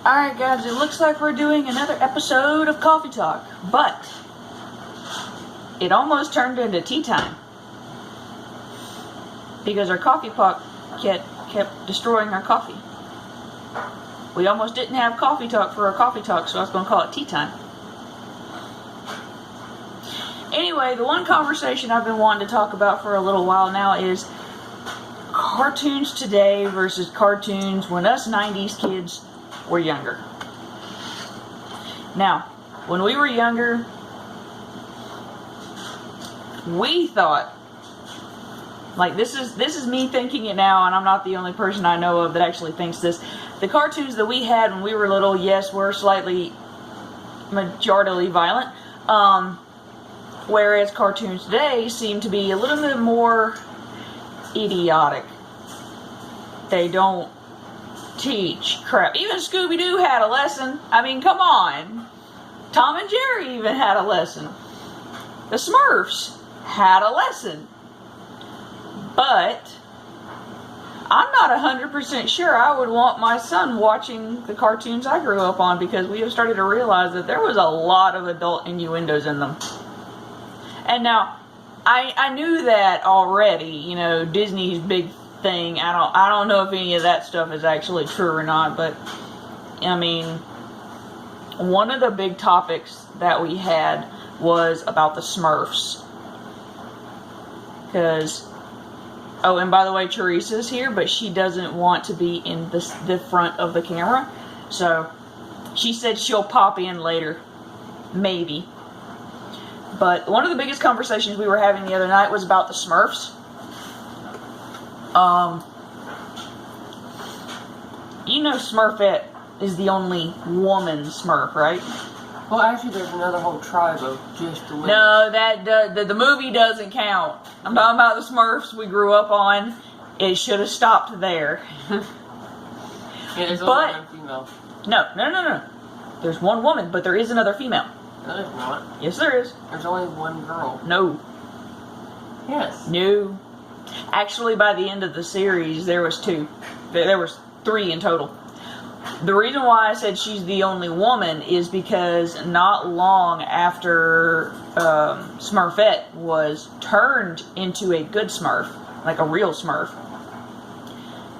Alright guys, it looks like we're doing another episode of Coffee Talk, but it almost turned into tea time. Because our coffee pot kept destroying our coffee. We almost didn't have Coffee Talk for our Coffee Talk, so I was going to call it tea time. Anyway, the one conversation I've been wanting to talk about for a little while now is cartoons today versus cartoons when us 90s kids were younger. Now, when we were younger, we thought, like, this is me thinking it now, and I'm not the only person I know of that actually thinks this. The cartoons that we had when we were little, yes, were slightly majoritarily violent, whereas cartoons today seem to be a little bit more idiotic. They don't teach crap. Even Scooby-Doo had a lesson. I mean, come on. Tom and Jerry even had a lesson. The Smurfs had a lesson. But I'm not 100% sure I would want my son watching the cartoons I grew up on, because we have started to realize that there was a lot of adult innuendos in them. And now, I knew that already, you know, Disney's big thing. I don't know if any of that stuff is actually true or not, but I mean, one of the big topics that we had was about the Smurfs. Because, oh, and by the way, Teresa's here, but she doesn't want to be in the front of the camera, so she said she'll pop in later, maybe. But one of the biggest conversations we were having the other night was about the Smurfs. You know Smurfette is the only woman Smurf, right? Well, actually, there's another whole tribe of just the women. No, the movie doesn't count. I'm talking about the Smurfs we grew up on. It should have stopped there. Yeah, there's only one female. No. There's one woman, but there is another female. No, there's not. Yes, there is. There's only one girl. No. Yes. No. Actually, by the end of the series, there was two. There was three in total. The reason why I said she's the only woman is because not long after Smurfette was turned into a good Smurf, like a real Smurf,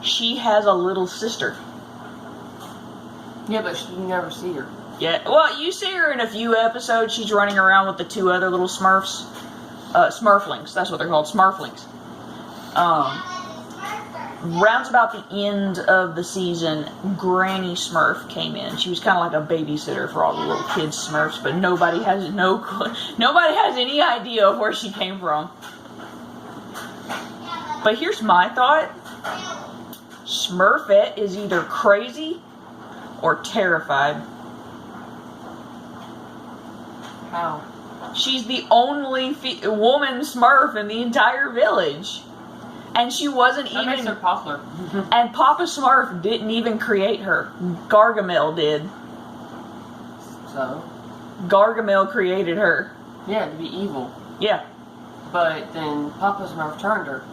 she has a little sister. Yeah, but you never see her. Yeah, well, you see her in a few episodes. She's running around with the two other little Smurfs. Smurflings, that's what they're called, Smurflings. Rounds about the end of the season, Granny Smurf came in. She was kind of like a babysitter for all the little kids Smurfs, but nobody has any idea of where she came from. But here's my thought. Smurfette is either crazy or terrified. How? She's the only woman Smurf in the entire village. And she wasn't that even... makes her popular. And Papa Smurf didn't even create her. Gargamel did. So? Gargamel created her. Yeah, to be evil. Yeah. But then Papa Smurf turned her.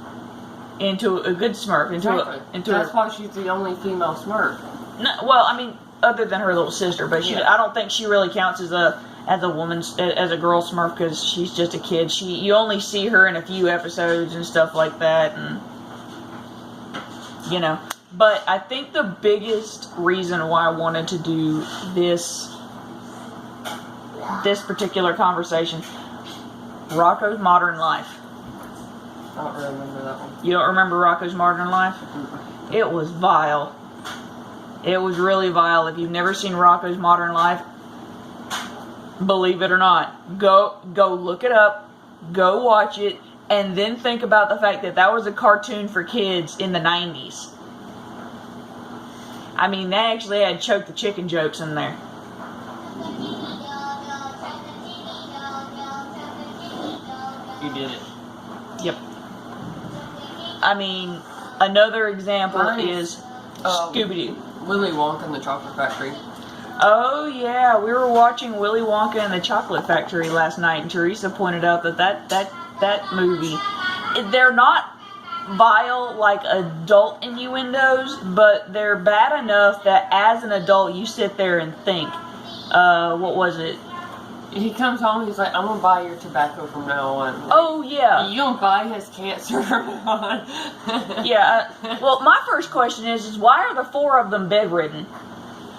Into a good Smurf. That's why she's the only female Smurf. No, well, I mean, other than her little sister, but I don't think she really counts as a woman, as a girl Smurf, because she's just a kid. You only see her in a few episodes and stuff like that, and you know. But I think the biggest reason why I wanted to do this particular conversation, Rocko's Modern Life. I don't really remember that one. You don't remember Rocko's Modern Life? Mm-mm. It was vile. It was really vile. If you've never seen Rocko's Modern Life, believe it or not, go look it up, go watch it, and then think about the fact that was a cartoon for kids in the 90s. I mean, they actually had Choke the Chicken jokes in there. You did it. Yep. I mean, another example is Scooby-Doo. Willy Wonka and the Chocolate Factory. Oh yeah, we were watching Willy Wonka and the Chocolate Factory last night, and Teresa pointed out that movie, they're not vile like adult innuendos, but they're bad enough that as an adult you sit there and think, what was it? He comes home, he's like, I'm gonna buy your tobacco from now on. Like, Oh yeah. you gonna buy his cancer from now on? Yeah. Well, my first question is why are the 4 of them bedridden?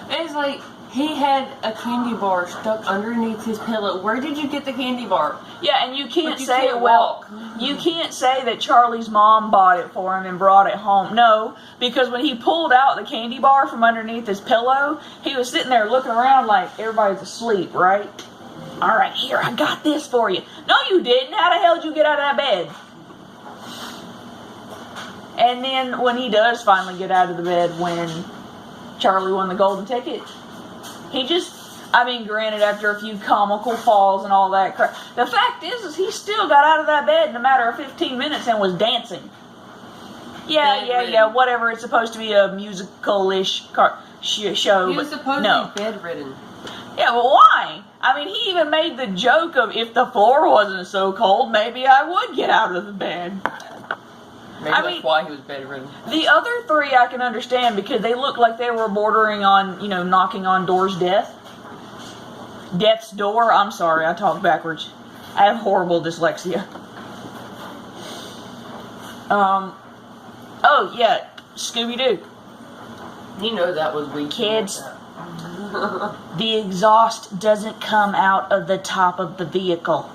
It's like, he had a candy bar stuck underneath his pillow. Where did you get the candy bar? Yeah, and you can't But you say, can't well, walk. you can't say that Charlie's mom bought it for him and brought it home. No, because when he pulled out the candy bar from underneath his pillow, he was sitting there looking around like everybody's asleep, right? All right, here, I got this for you. No, you didn't. How the hell did you get out of that bed? And then when he does finally get out of the bed, when Charlie won the golden ticket, he just, I mean, granted, after a few comical falls and all that crap, the fact is he still got out of that bed in a matter of 15 minutes and was dancing. Yeah, whatever. It's supposed to be a musical-ish show, He was but supposed no. to be bedridden. Yeah, but why? I mean, he even made the joke of if the floor wasn't so cold, maybe I would get out of the bed. Maybe that's why he was bedridden. The other 3 I can understand because they looked like they were bordering on, knocking on door's death. Death's door. I'm sorry, I talk backwards. I have horrible dyslexia. Oh yeah, Scooby-Doo. You know that was weak. Kids. The exhaust doesn't come out of the top of the vehicle.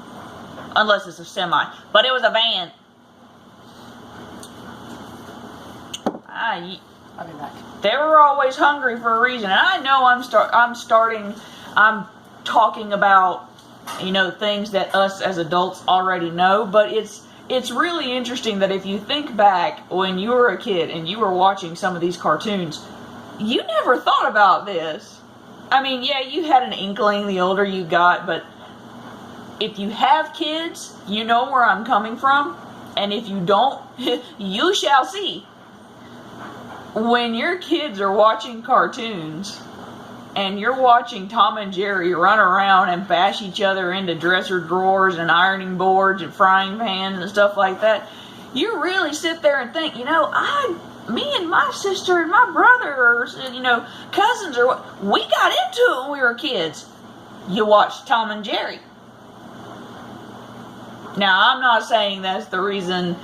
Unless it's a semi. But it was a van. I'll be back. They were always hungry for a reason. And I know I'm talking about, things that us as adults already know, but it's really interesting that if you think back when you were a kid and you were watching some of these cartoons, you never thought about this. I mean, yeah, you had an inkling the older you got, but if you have kids, you know where I'm coming from. And if you don't, you shall see. When your kids are watching cartoons and you're watching Tom and Jerry run around and bash each other into dresser drawers and ironing boards and frying pans and stuff like that, you really sit there and think, me and my sister and my brother, or, cousins, or what, we got into it when we were kids. You watch Tom and Jerry. Now, I'm not saying that's the reason,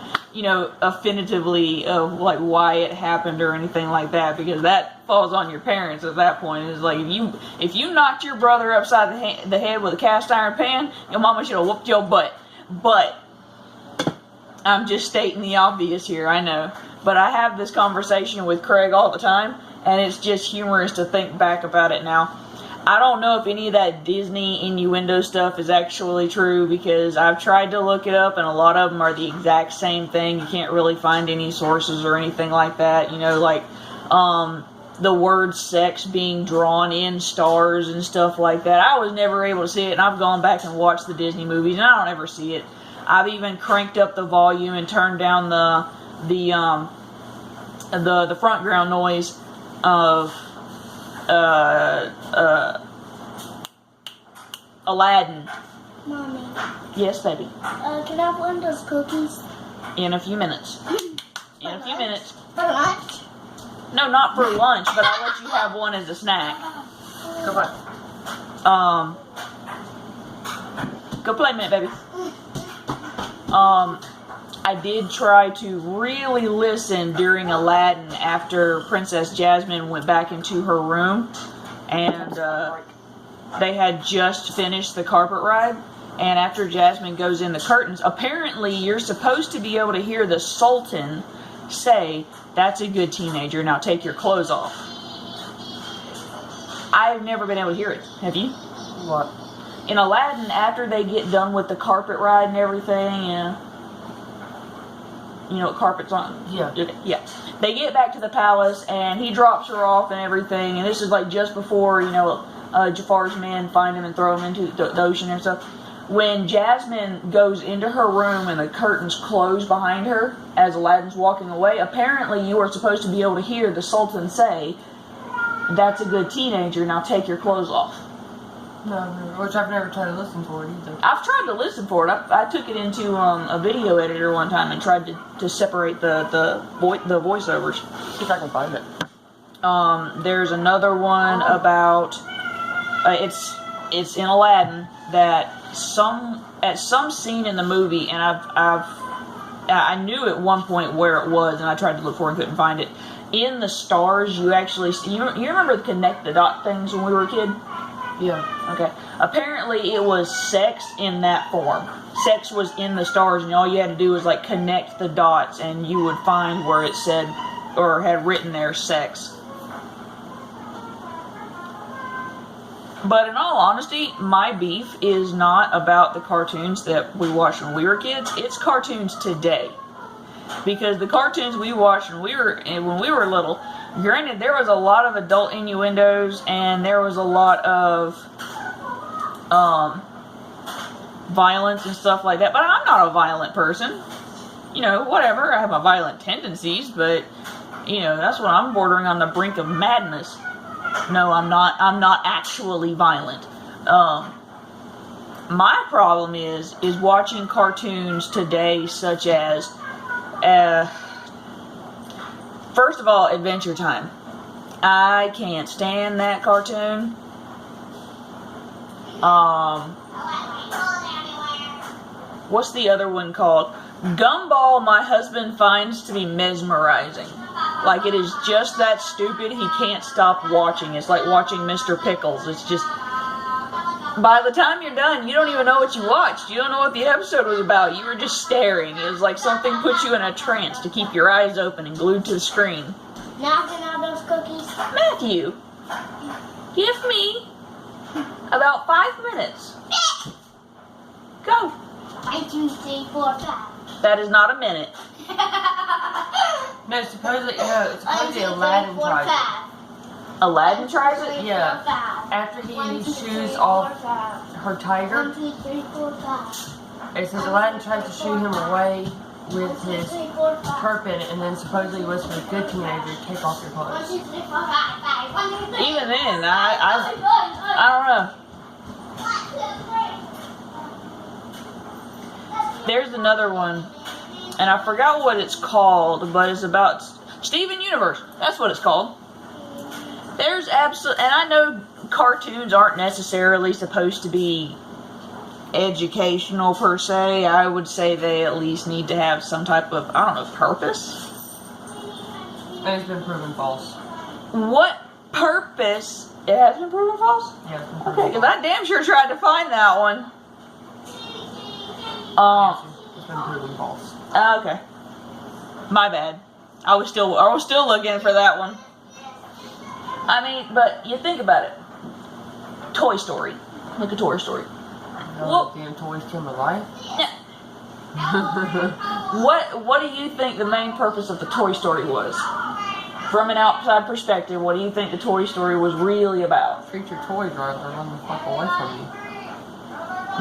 affinitively of like why it happened or anything like that, because that falls on your parents at that point. It's like if you knocked your brother upside the head with a cast iron pan, your mama should have whooped your butt. But I'm just stating the obvious here, I know. But I have this conversation with Craig all the time, and it's just humorous to think back about it now. I don't know if any of that Disney innuendo stuff is actually true, because I've tried to look it up, and a lot of them are the exact same thing. You can't really find any sources or anything like that. The word sex being drawn in stars and stuff like that. I was never able to see it, and I've gone back and watched the Disney movies, and I don't ever see it. I've even cranked up the volume and turned down the front ground noise of Aladdin. Mommy, Yes, baby. can I have one of those cookies? In a few minutes. In a few minutes. For lunch? No, not for lunch, but I'll let you have one as a snack. Go back. Go play a minute, baby. I did try to really listen during Aladdin after Princess Jasmine went back into her room, and they had just finished the carpet ride, and after Jasmine goes in the curtains, apparently you're supposed to be able to hear the Sultan say, "That's a good teenager, now take your clothes off." I've never been able to hear it. Have you? What? In Aladdin, after they get done with the carpet ride and everything, you know what carpet's on? Yeah. Okay, yeah. They get back to the palace, and he drops her off and everything, and this is like just before, Jafar's men find him and throw him into the ocean and stuff. When Jasmine goes into her room and the curtains close behind her as Aladdin's walking away, apparently you are supposed to be able to hear the Sultan say, "That's a good teenager, now take your clothes off." No, which I've never tried to listen for it either. I've tried to listen for it. I took it into a video editor one time and tried to separate the voiceovers. See if I can find it. There's another one about it's in Aladdin that at some scene in the movie, and I knew at one point where it was, and I tried to look for it and couldn't find it. In the stars, you actually see, you remember the connect the dot things when we were a kid? Yeah. Okay. Apparently, it was sex in that form. Sex was in the stars, and all you had to do was like connect the dots, and you would find where it said or had written there sex. But in all honesty, my beef is not about the cartoons that we watched when we were kids. It's cartoons today. Because the cartoons we watched when we were little, granted there was a lot of adult innuendos and there was a lot of violence and stuff like that. But I'm not a violent person. You know, whatever. I have my violent tendencies, but you know, that's when I'm bordering on the brink of madness. No, I'm not actually violent. My problem is watching cartoons today such as first of all, Adventure Time. I can't stand that cartoon. What's the other one called? Gumball, my husband finds to be mesmerizing. Like, it is just that stupid, he can't stop watching. It's like watching Mr. Pickles. It's just, by the time you're done, you don't even know what you watched. You don't know what the episode was about. You were just staring. It was like something put you in a trance to keep your eyes open and glued to the screen. Knocking out those cookies. Matthew, give me about 5 minutes. Go. 1, 2, 3, 4, 5. That is not a minute. No, supposedly Aladdin tries it. Aladdin tries it? Yeah. After he shoos off her tiger, 1, 2, 3, 4, 5. it says Aladdin tries to shoo him away with 1, 2, his 3, 4, 5. turpin, and then supposedly was for a good teenager, take off your 1, clothes. 2, 3, 4, 5, 1, 2, 3. Even then, I don't know. There's another one, and I forgot what it's called, but it's about Steven Universe. That's what it's called. There's and I know cartoons aren't necessarily supposed to be educational per se. I would say they at least need to have some type of, I don't know, purpose. And it's been proven false. What purpose? It has been proven false? Yeah, it's been proven Okay, because I damn sure tried to find that one. It's been proven false. Okay. My bad. I was still looking for that one. I mean, but you think about it. Toy Story. Look at Toy Story. No, damn toys came alive. What do you think the main purpose of the Toy Story was? From an outside perspective, what do you think the Toy Story was really about? Treat your toys right, they'll run the fuck away from you.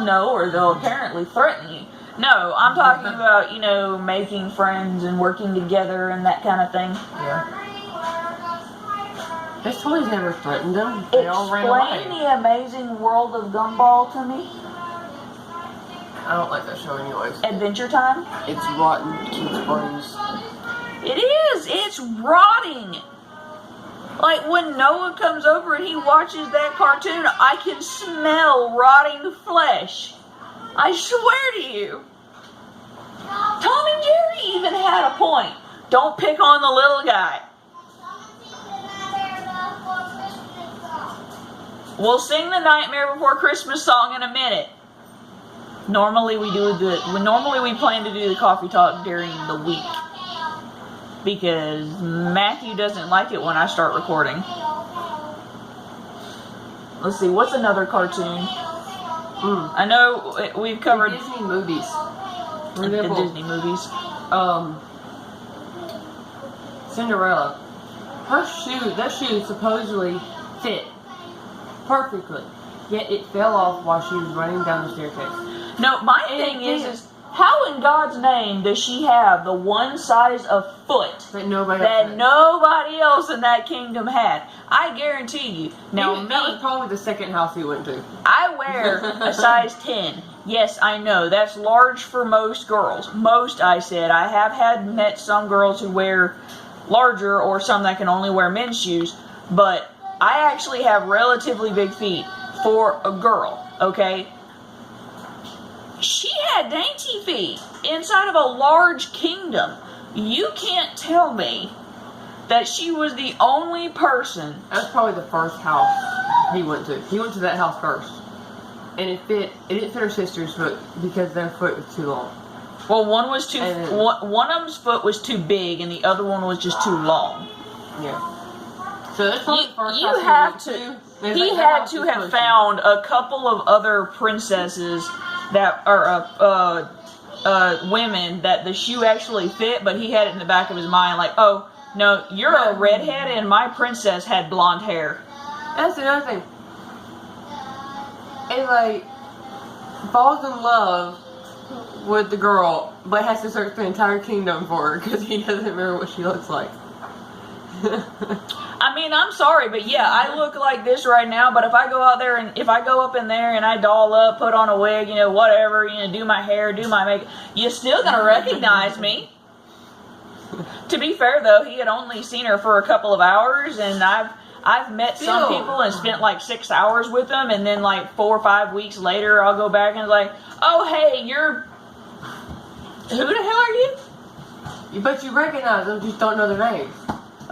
No, or they'll apparently threaten you. No, I'm talking about, you know, making friends and working together and that kind of thing. Yeah. His toys never threatened them. They all ran away. Explain the Amazing World of Gumball to me. I don't like that show anyways. Adventure Time? It's rotten kids' brains. It is. It's rotting. Like when Noah comes over and he watches that cartoon, I can smell rotting flesh. I swear to you. Tom and Jerry even had a point. Don't pick on the little guy. We'll sing the Nightmare Before Christmas song in a minute. Normally we plan to do the coffee talk during the week. Because Matthew doesn't like it when I start recording. Let's see, what's another cartoon? I know we've covered The Disney movies. For the example, Disney movies. Cinderella. That shoe supposedly fit perfectly. Yet it fell off while she was running down the staircase. No, my And thing it is How in God's name does she have the one size of foot That nobody that else had. nobody else in that kingdom had? I guarantee you. Now, That was me, probably the second house he went to. I wear a size 10. Yes, I know. That's large for most girls. Most, I said. I have met some girls who wear larger or some that can only wear men's shoes. But I actually have relatively big feet for a girl, okay? She had dainty feet inside of a large kingdom. You can't tell me that she was the only person. That was probably the first house he went to. He went to that house first. And it didn't fit her sister's foot because their foot was too long. Well, one was too. And- One of them's foot was too big, and the other one was just too long. Yeah. So that's probably the first You house have went to. There's He like that had house to was have close found a couple of other princesses that are women that the shoe actually fit, but he had it in the back of his mind, like, oh no, you're a redhead, and my princess had blonde hair. That's another thing. It like falls in love with the girl, but has to search the entire kingdom for her because he doesn't remember what she looks like. I mean, I'm sorry, but yeah, I look like this right now, but if I go out there and if I go up in there and I doll up, put on a wig, whatever, do my hair, do my makeup, you're still gonna recognize me. To be fair though, he had only seen her for a couple of hours, and I've met some Still. people and spent like 6 hours with them, and then like 4 or 5 weeks later, I'll go back and it's like, oh hey, who the hell are you? But you recognize them, just don't know their names.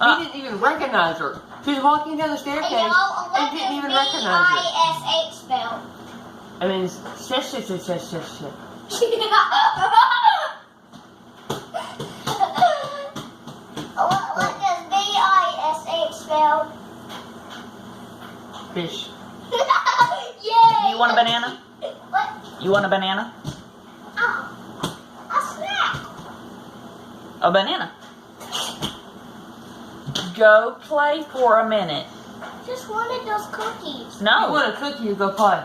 He didn't even recognize her. She was walking down the staircase Hey, y'all, and what didn't even does recognize her. B-I-S-H spell? I mean, shit. What does B-I-S-H spell? Fish. Yay! You want a banana? What? You want a banana? Oh, a snack. A banana. Go play for a minute. Just wanted those cookies. You No, want a cookie, you go play.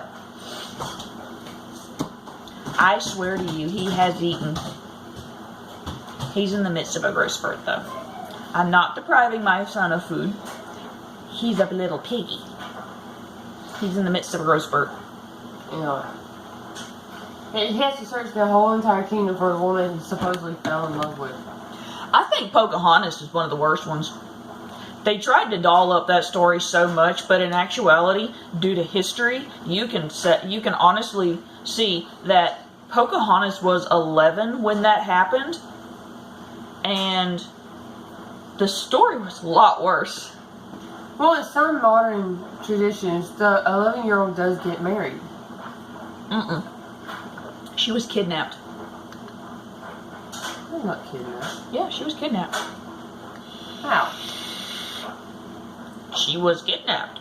I swear to you, he has eaten. He's in the midst of a growth spurt, though. I'm not depriving my son of food. He's a little piggy. He's in the midst of a growth spurt. You know. He has to search the whole entire kingdom for a woman he supposedly fell in love with. I think Pocahontas is one of the worst ones. They tried to doll up that story so much, but in actuality, due to history, you can honestly see that Pocahontas was 11 when that happened, and the story was a lot worse. Well, in some modern traditions, the 11-year-old does get married. Mm-mm. She was kidnapped. I'm not kidnapped. Yeah, she was kidnapped. How? She was kidnapped.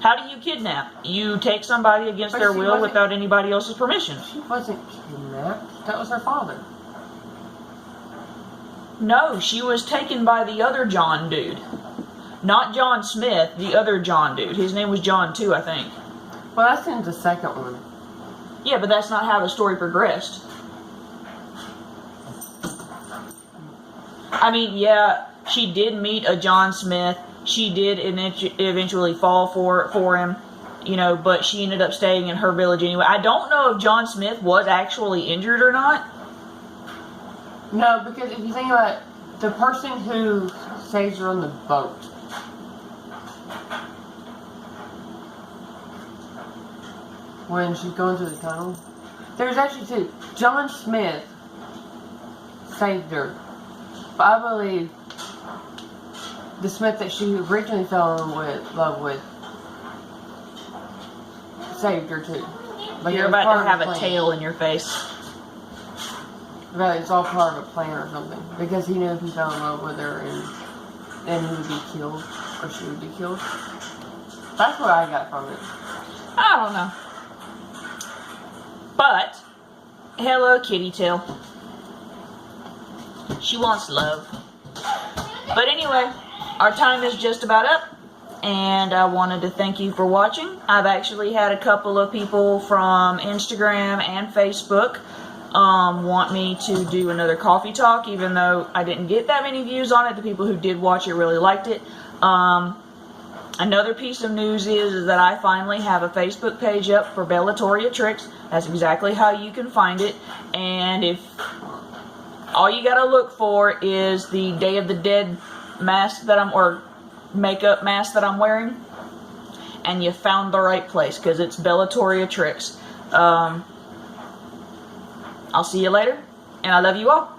How do you kidnap? You take somebody against But their she will wasn't- without anybody else's permission. She wasn't kidnapped. That was her father. No, she was taken by the other John dude. Not John Smith, the other John dude. His name was John too, I think. Well, that's in the second one. Yeah, but that's not how the story progressed. I mean, yeah, she did meet a John Smith. She did eventually fall for him, but she ended up staying in her village anyway. I don't know if John Smith was actually injured or not. No, because if you think about it, the person who saves her on the boat. When she's going through the tunnel. There's actually two. John Smith saved her. But I believe the Smith that she originally fell in love with saved her too. Like, You're it was about part to of have the a plan. tail in your face. Right, it's all part of a plan or something. Because he knew if he fell in love with her and he would be killed, or she would be killed. That's what I got from it. I don't know. But, hello, Kitty Tail. She wants love. But anyway, our time is just about up. And I wanted to thank you for watching. I've actually had a couple of people from Instagram and Facebook want me to do another coffee talk, even though I didn't get that many views on it. The people who did watch it really liked it. Another piece of news is that I finally have a Facebook page up for Bellatoria Tricks. That's exactly how you can find it. And if all you gotta look for is the Day of the Dead mask that or makeup mask that I'm wearing, and you found the right place, because it's Bellatoria Tricks. I'll see you later, and I love you all.